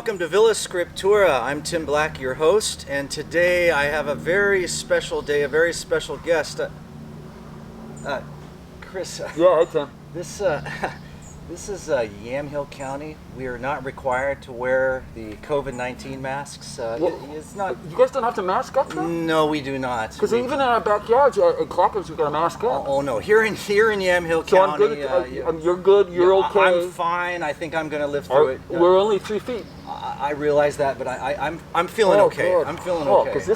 welcome to Villa Scriptura. I'm Tim Black, your host, and today I have a very special day, a very special guest. Chris. Yeah, hi Tim. This is Yamhill County. We are not required to wear the COVID-19 masks. It's not. You guys don't have to mask up there? No, we do not. Because even in our backyards at Clackamas, we've got to mask up. Oh no, here in Yamhill So County. I'm good. You're good. You're okay. I'm fine. I think I'm going to live through it. We're only 3 feet. I realize that, but I'm feeling okay. God. I'm feeling okay. Because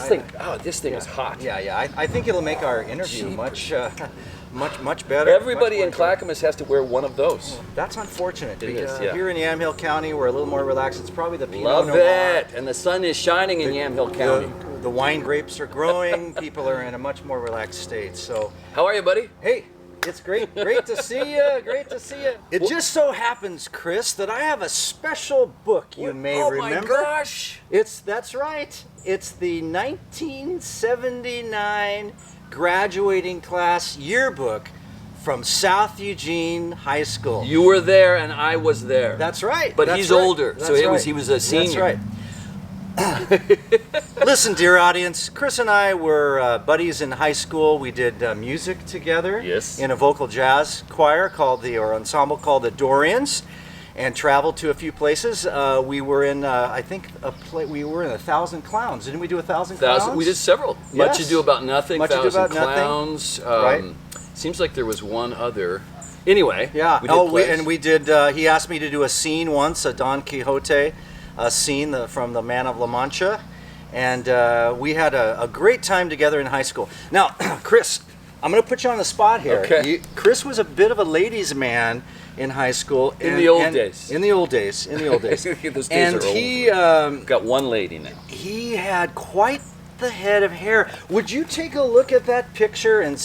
this thing is hot. Yeah. I think it'll make our interview much better. Everybody in Clackamas has to wear one of those. That's unfortunate. It is, yeah. Here in Yamhill County, we're a little more relaxed. It's probably the Pinot Love Noir. it. And the sun is shining in Yamhill County. The wine grapes are growing. People are in a much more relaxed state. So, how are you, buddy? hey, it's great to see you. Great to see you. It just so happens, Chris, that I have a special book you may remember. Oh my gosh! That's right. It's the 1979 graduating class yearbook from South Eugene High School. You were there and I was there. That's right. But he's older, so he was a senior. That's right. Listen, dear audience, Chris and I were buddies in high school. We did music together. Yes. In a vocal jazz choir ensemble called the Dorians, and traveled to a few places. We were in, we were in 1,000 Clowns. Didn't we do 1,000 Clowns? We did several. Yes. Much Ado About Nothing, Much Ado 1,000 About Clowns. Nothing. Right. Seems like there was one other. Anyway. Yeah. We did he asked me to do a scene once, a Don Quixote scene from the Man of La Mancha, and we had a great time together in high school. Now, Chris, I'm going to put you on the spot here. Okay. Chris was a bit of a ladies' man in high school. In the old days. In the old days. Those days and are he got one lady now. He had quite the head of hair. Would you take a look at that picture and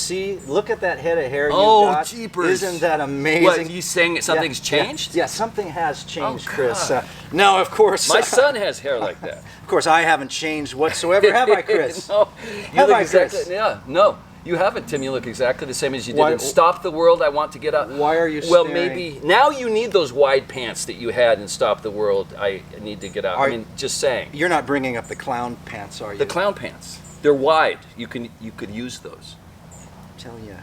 look at that head of hair you got? Jeepers. Isn't that amazing? What, you saying something's changed? Yeah, something has changed, Oh, Chris. God. Now, of course... My son has hair like that. Of course, I haven't changed whatsoever, have I, Chris? No. Have I, Chris? Yeah, no. You haven't, Tim. You look exactly the same as you did in Stop the World, I Want to Get Out. Why are you Well, staring? maybe... Now you need those wide pants that you had in Stop the World, I Need to Get Out. I mean, just saying. You're not bringing up the clown pants, are you? The clown pants. They're wide. You could use those. Tell you.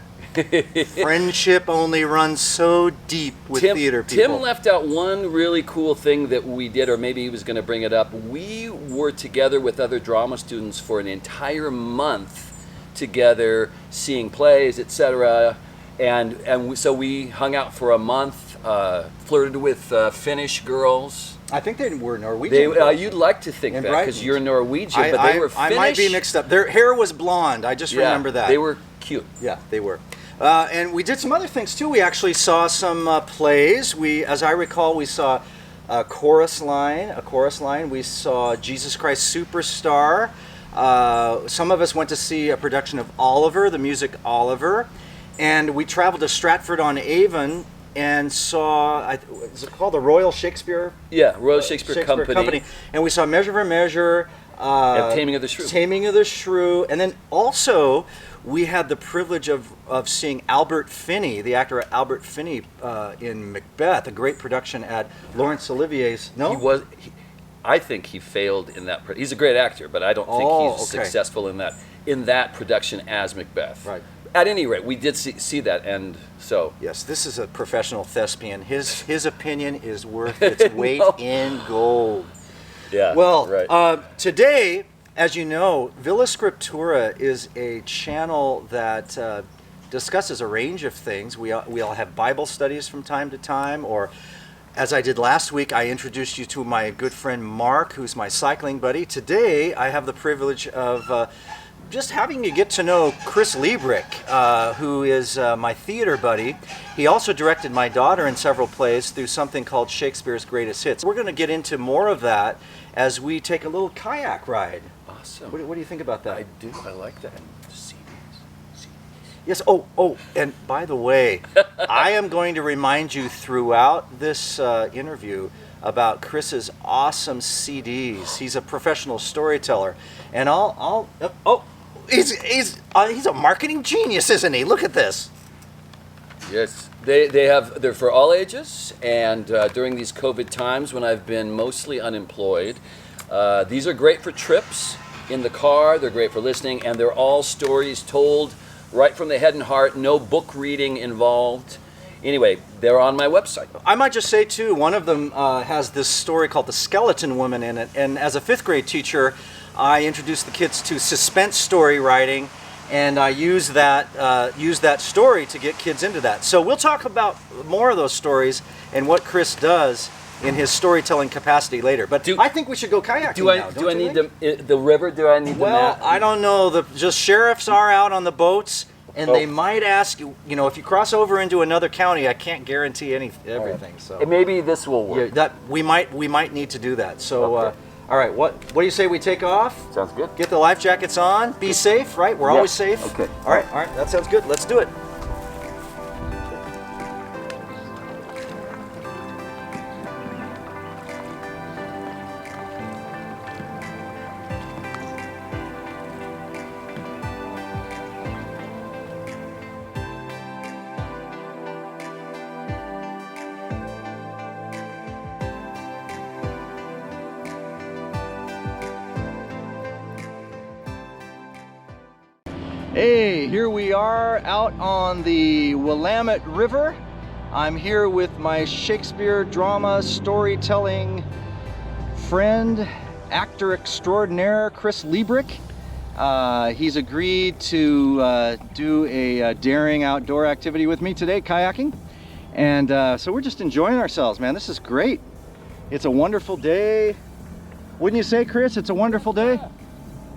Friendship only runs so deep with theater people. Tim left out one really cool thing that we did, or maybe he was going to bring it up. We were together with other drama students for an entire month together, seeing plays, etc. So we hung out for a month, flirted with Finnish girls. I think they were Norwegian. You'd like to think that because you're Norwegian, but they were Finnish. I might be mixed up. Their hair was blonde. I just remember that. They were cute. Yeah, they were. And we did some other things too. We actually saw some plays. As I recall, we saw a chorus line. We saw Jesus Christ Superstar. Some of us went to see a production of Oliver, the music Oliver, and we traveled to Stratford-on-Avon and saw, is it called the Royal Shakespeare? Yeah, Royal Shakespeare Company. And we saw Measure for Measure. And Taming of the Shrew. Taming of the Shrew. And then also, we had the privilege of seeing Albert Finney, the actor Albert Finney, in Macbeth, a great production at Laurence Olivier's. No? I think he failed in that. He's a great actor, but I don't think he's successful in that production as Macbeth. Right. At any rate, we did see that, and so. Yes, this is a professional thespian. His opinion is worth its weight in gold. Yeah. Well, right. Today, as you know, Villa Scriptura is a channel that discusses a range of things. We all have Bible studies from time to time, or as I did last week, I introduced you to my good friend Mark, who's my cycling buddy. Today, I have the privilege of just having you get to know Chris Leebrick, who is my theater buddy. He also directed my daughter in several plays through something called Shakespeare's Greatest Hits. We're going to get into more of that as we take a little kayak ride. Awesome. What do you think about that? I do. I like that. CDs. Yes. Oh, and by the way, I am going to remind you throughout this interview about Chris's awesome CDs. He's a professional storyteller, and he's a marketing genius, isn't he? Look at this. Yes, they're for all ages, and during these COVID times when I've been mostly unemployed, these are great for trips in the car. They're great for listening, and they're all stories told right from the head and heart. No book reading involved. Anyway, they're on my website. I might just say too, one of them has this story called The Skeleton Woman in it, and as a 5th grade teacher, I introduced the kids to suspense story writing. And I use that story to get kids into that. So we'll talk about more of those stories and what Chris does in his storytelling capacity later. But I think we should go kayaking now. Do I need the river? Do I need the map? Well, I don't know. Just sheriffs are out on the boats, and they might ask you. You know, if you cross over into another county, I can't guarantee everything. So maybe this will work. Yeah, we might need to do that. So. Okay. All right, what do you say we take off? Sounds good. Get the life jackets on. Be safe, right? We're always safe. Okay. All right, that sounds good. Let's do it. Hey, here we are out on the Willamette River. I'm here with my Shakespeare drama storytelling friend, actor extraordinaire, Chris Leebrick. He's agreed to do a daring outdoor activity with me today, kayaking. And so we're just enjoying ourselves, man. This is great. It's a wonderful day. Wouldn't you say, Chris, it's a wonderful day?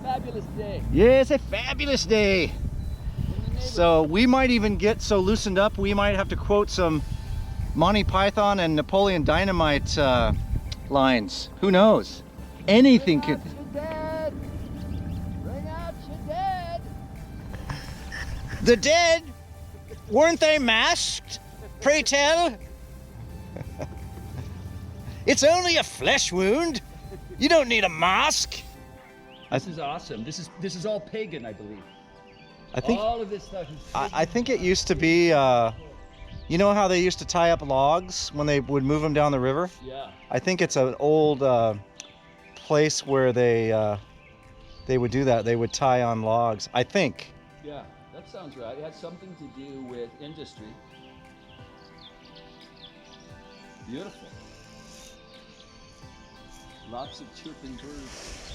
Fabulous day. Yeah, it's a fabulous day. So we might even get so loosened up, we might have to quote some Monty Python and Napoleon Dynamite lines. Who knows? Anything could. Bring out your dead. The dead? Weren't they masked? Pray tell. It's only a flesh wound. You don't need a mask. This is awesome. This is all pagan, I believe. I think all of this stuff is I think it used to be you know how they used to tie up logs when they would move them down the river? yeah. I think it's an old place where they would do that. They would tie on logs, I think. Yeah, that sounds right. It has something to do with industry. Beautiful. Lots of chirping birds.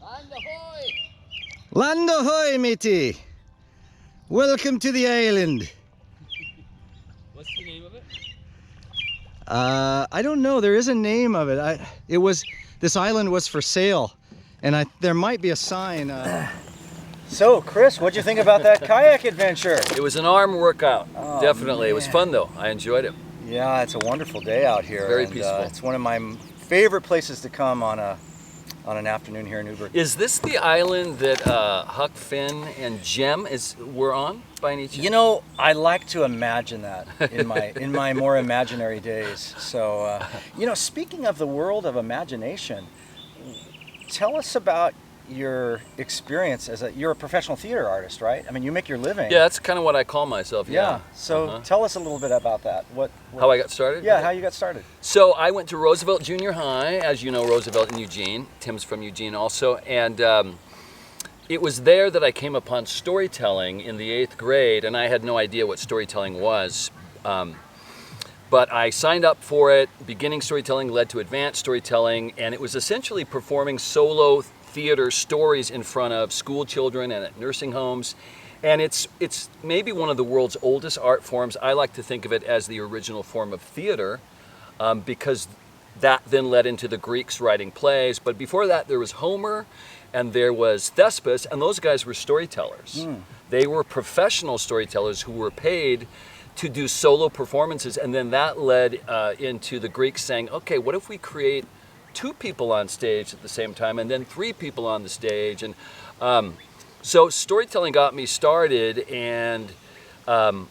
Land ahoy! Land ahoy, matey! Welcome to the island. What's the name of it? I don't know. There is a name of it. This island was for sale, and there might be a sign. So, Chris, what'd you think about that kayak adventure? It was an arm workout. Oh, Definitely. It was man. fun though. I enjoyed it. Yeah, it's a wonderful day out here. Very and, peaceful. It's one of my favorite places to come on an afternoon here in Newberg. Is this the island that Huck Finn and Jem were on by any chance? You know, I like to imagine that in my more imaginary days. So, speaking of the world of imagination, tell us about your experience you're a professional theater artist, right? I mean, you make your living. Yeah, that's kind of what I call myself. Yeah. So tell us a little bit about that. How I got started? Yeah, how you got started. So I went to Roosevelt Junior High, as you know, Roosevelt in Eugene. Tim's from Eugene also, and it was there that I came upon storytelling in the 8th grade, and I had no idea what storytelling was. But I signed up for it. Beginning storytelling led to advanced storytelling, and it was essentially performing solo theater stories in front of school children and at nursing homes. And it's maybe one of the world's oldest art forms. I like to think of it as the original form of theater, because that then led into the Greeks writing plays. But before that, there was Homer and there was Thespis, and those guys were storytellers. They were professional storytellers who were paid to do solo performances, and then that led into the Greeks saying, okay, what if we create 2 people on stage at the same time and then 3 people on the stage? And so storytelling got me started, and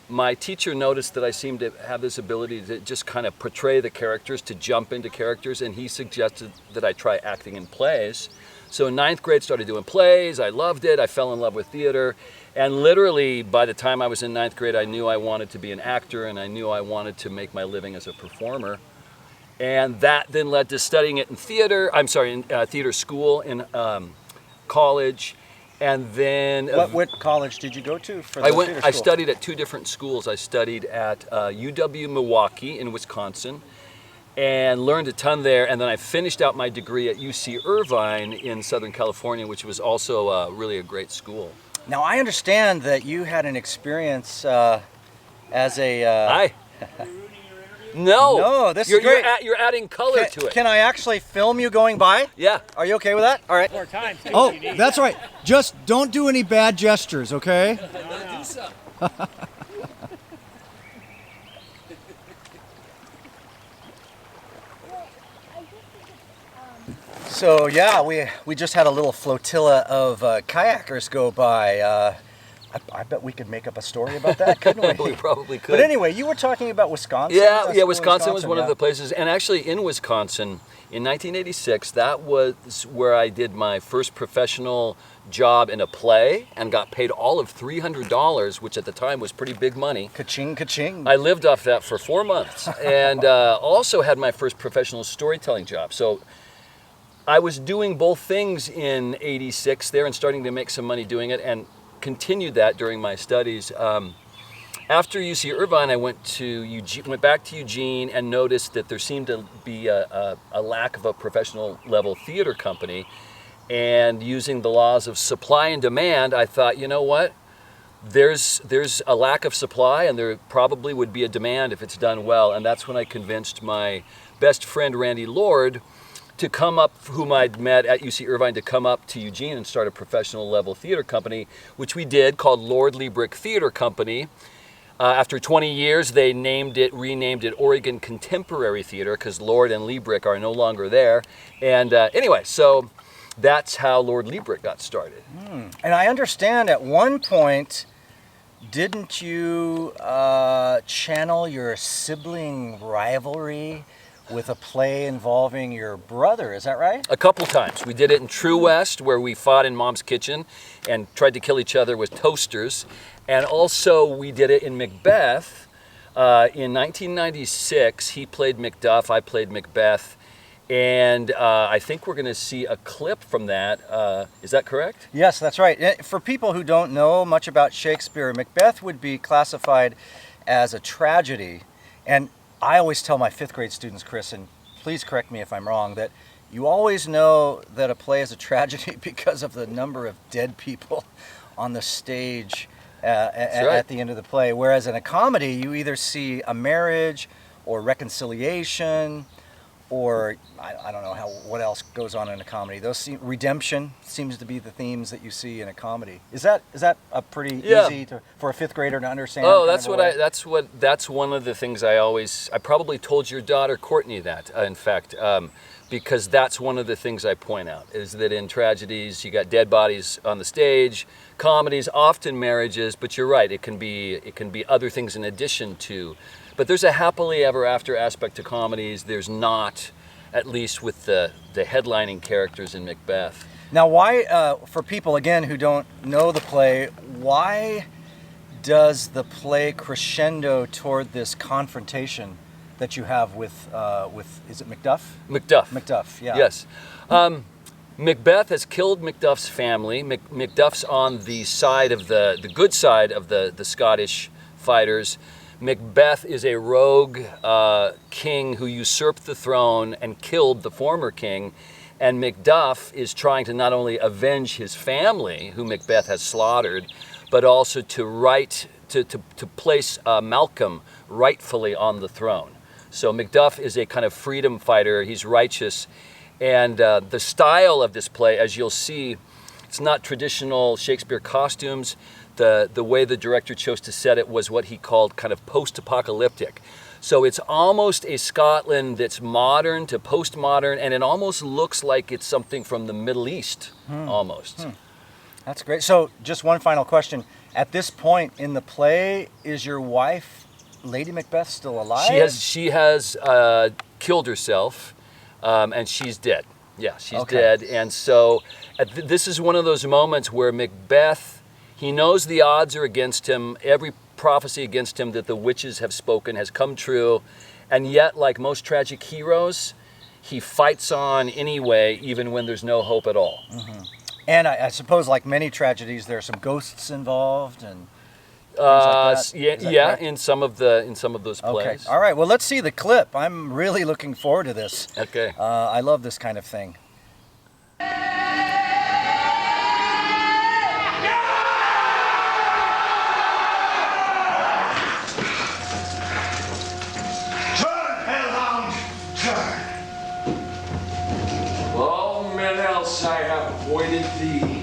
my teacher noticed that I seemed to have this ability to just kind of portray the characters, to jump into characters, and he suggested that I try acting in plays. So in 9th grade, started doing plays. I loved it. I fell in love with theater. And literally, by the time I was in 9th grade, I knew I wanted to be an actor, and I knew I wanted to make my living as a performer. And that then led to studying it in theater. In theater school in college. And then What college did you go to for the theater school? I studied at 2 different schools. I studied at UW Milwaukee in Wisconsin, and learned a ton there. And then I finished out my degree at UC Irvine in Southern California, which was also really a great school. Now, I understand that you had an experience as a... No, this is great. You're adding color to it. Can I actually film you going by? Yeah. Are you okay with that? All right. More times, too, Oh, if you need. that's right. Just don't do any bad gestures, okay? So yeah, we just had a little flotilla of kayakers go by. I bet we could make up a story about that, couldn't we? We probably could. But anyway, you were talking about Wisconsin. Yeah, That's Wisconsin was one yeah. of the places. And actually in Wisconsin, in 1986, that was where I did my first professional job in a play and got paid all of $300, which at the time was pretty big money. Ka-ching, ka-ching. I lived off that for 4 months, and also had my first professional storytelling job. So I was doing both things in 86 there and starting to make some money doing it, and continued that during my studies. After UC Irvine, I went back to Eugene and noticed that there seemed to be a lack of a professional level theater company. And using the laws of supply and demand, I thought, you know what? There's a lack of supply, and there probably would be a demand if it's done well. And that's when I convinced my best friend, Randy Lord, to come up, whom I'd met at UC Irvine, to come up to Eugene and start a professional level theater company, which we did, called Lord Leebrick Theater Company. After 20 years, they renamed it Oregon Contemporary Theater, because Lord and Leebrick are no longer there. And anyway, so that's how Lord Leebrick got started. And I understand at one point, didn't you channel your sibling rivalry with a play involving your brother, is that right? A couple times. We did it in True West, where we fought in Mom's kitchen and tried to kill each other with toasters. And also we did it in Macbeth. In 1996, he played Macduff, I played Macbeth. And I think we're going to see a clip from that. Is that correct? Yes, that's right. For people who don't know much about Shakespeare, Macbeth would be classified as a tragedy. And I always tell my 5th grade students, Chris, and please correct me if I'm wrong, that you always know that a play is a tragedy because of the number of dead people on the stage at the end of the play. Whereas in a comedy, you either see a marriage or reconciliation, or I don't know what else goes on in a comedy. Redemption seems to be the themes that you see in a comedy. Is that a pretty easy for a 5th grader to understand? Oh, that's one of the things I probably told your daughter Courtney that, in fact, because that's one of the things I point out, is that in tragedies you got dead bodies on the stage, comedies often marriages, but you're right, it can be other things in addition to. But there's a happily ever after aspect to comedies. There's not, at least with the headlining characters in Macbeth. Now, why, for people, again, who don't know the play, why does the play crescendo toward this confrontation that you have with is it Macduff? Macduff. Macduff, yeah. Yes. Macbeth has killed Macduff's family. Macduff's on the side of the good side of the Scottish fighters. Macbeth is a rogue king who usurped the throne and killed the former king. And Macduff is trying to not only avenge his family, who Macbeth has slaughtered, but also to place Malcolm rightfully on the throne. So Macduff is a kind of freedom fighter. He's righteous. And the style of this play, as you'll see, it's not traditional Shakespeare costumes. The way the director chose to set it was what he called kind of post-apocalyptic. So it's almost a Scotland that's modern to postmodern, and it almost looks like it's something from the Middle East, almost. That's great. So just one final question. At this point in the play, is your wife, Lady Macbeth, still alive? She has killed herself, and she's dead. Yeah, she's dead. And so this is one of those moments where Macbeth, he knows the odds are against him. Every prophecy against him that the witches have spoken has come true. And yet, like most tragic heroes, he fights on anyway, even when there's no hope at all. Mm-hmm. And I suppose, like many tragedies, there are some ghosts involved and things like that. Yeah, correct? in some of those plays. Okay. All right. Well, let's see the clip. I'm really looking forward to this. Okay. I love this kind of thing. I have avoided thee,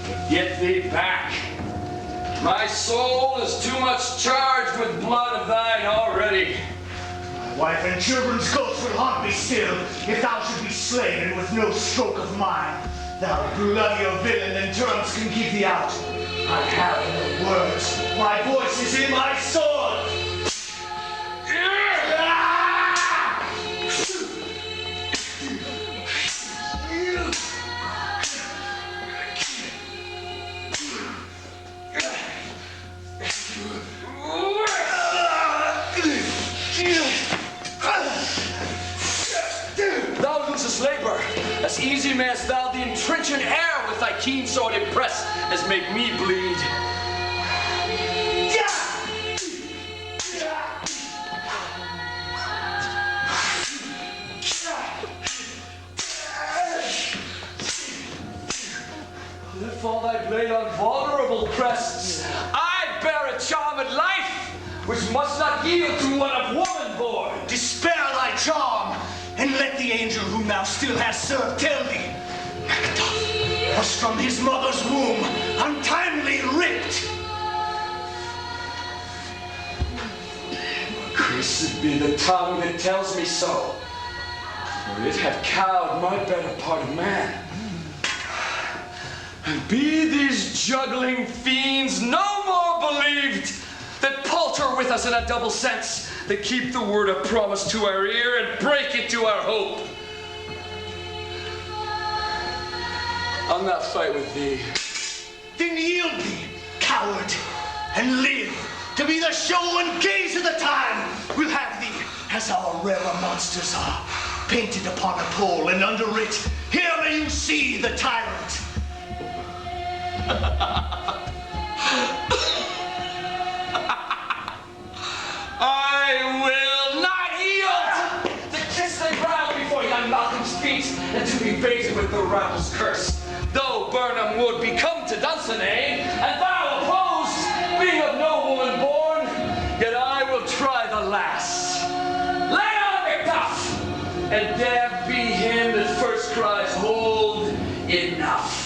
but get thee back. My soul is too much charged with blood of thine already. My wife and children's ghosts will haunt me still, if thou should be slain and with no stroke of mine. Thou bloodier villain, and terms can keep thee out. I have no words. My voice is in my sword. Thou losest labor, as easy mayst thou the entrenching air with thy keen sword impress, as make me bleed. Lift all thy blade on vulnerable crests. I bear a charmed life, which must not yield to one of woman born. Despair thy charm, and let the angel whom thou still hast served tell thee, Macduff was from his mother's womb untimely ripped. Cursed be the tongue that tells me so, for it hath cowed my better part of man. And be these juggling fiends no more believed, that palter with us in a double sense, that keep the word of promise to our ear and break it to our hope. I'll not fight with thee. Then yield thee, coward, and live to be the show and gaze of the time. We'll have thee, as our rarer monsters are, painted upon a pole, and under it, here may you see the tyrant. I will not yield to kiss the ground before young Malcolm's feet, and to be baited with the rabble's curse. Though Burnham would be come to Dunsinane, and thou opposed, being of no woman born, yet I will try the last. Lay on, Macduff, and damned be him that first cries, hold, enough.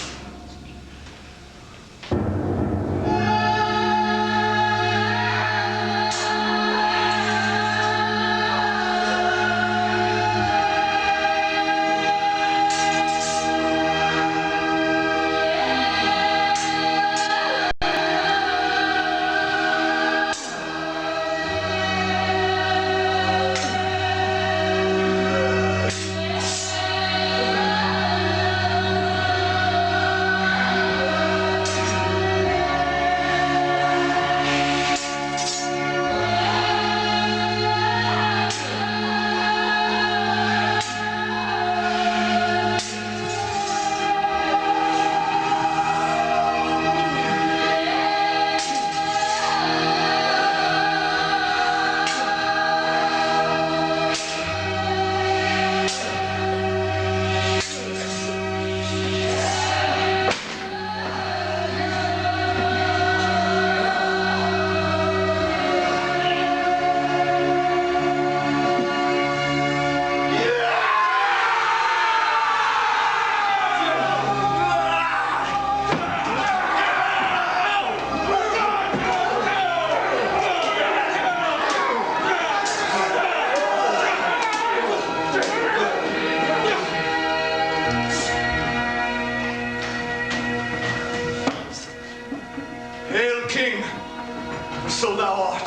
so thou art.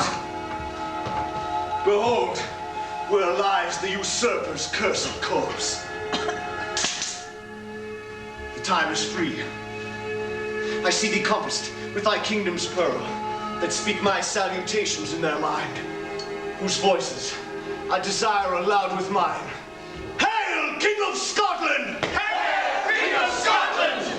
Behold, where lies the usurper's cursed corpse. The time is free. I see thee compassed with thy kingdom's pearl, that speak my salutations in their mind, whose voices I desire aloud with mine. Hail, King of Scotland! Hail, King of Scotland!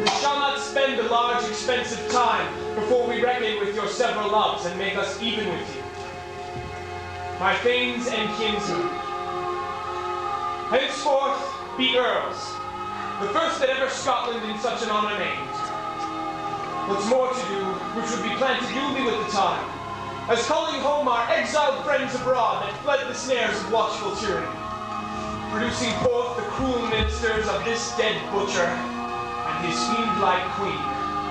We shall not spend a large, expensive time before we reckon with your several loves and make us even with you. My thanes and kinsmen, henceforth be earls, the first that ever Scotland in such an honor named. What's more to do, which would be planted newly with the time, as calling home our exiled friends abroad that fled the snares of watchful tyranny, producing forth the cruel ministers of this dead butcher and his fiend-like queen,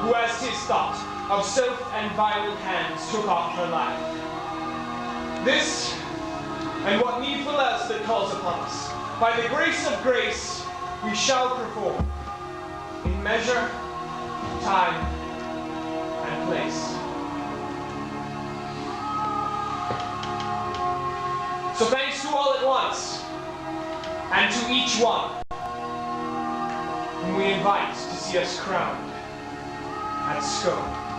who as 'tis thought, of self and violent hands took off her life. This, and what needful else that calls upon us, by the grace of grace, we shall perform, in measure, time, and place. So thanks to all at once, and to each one, whom we invite to see us crowned at Scone.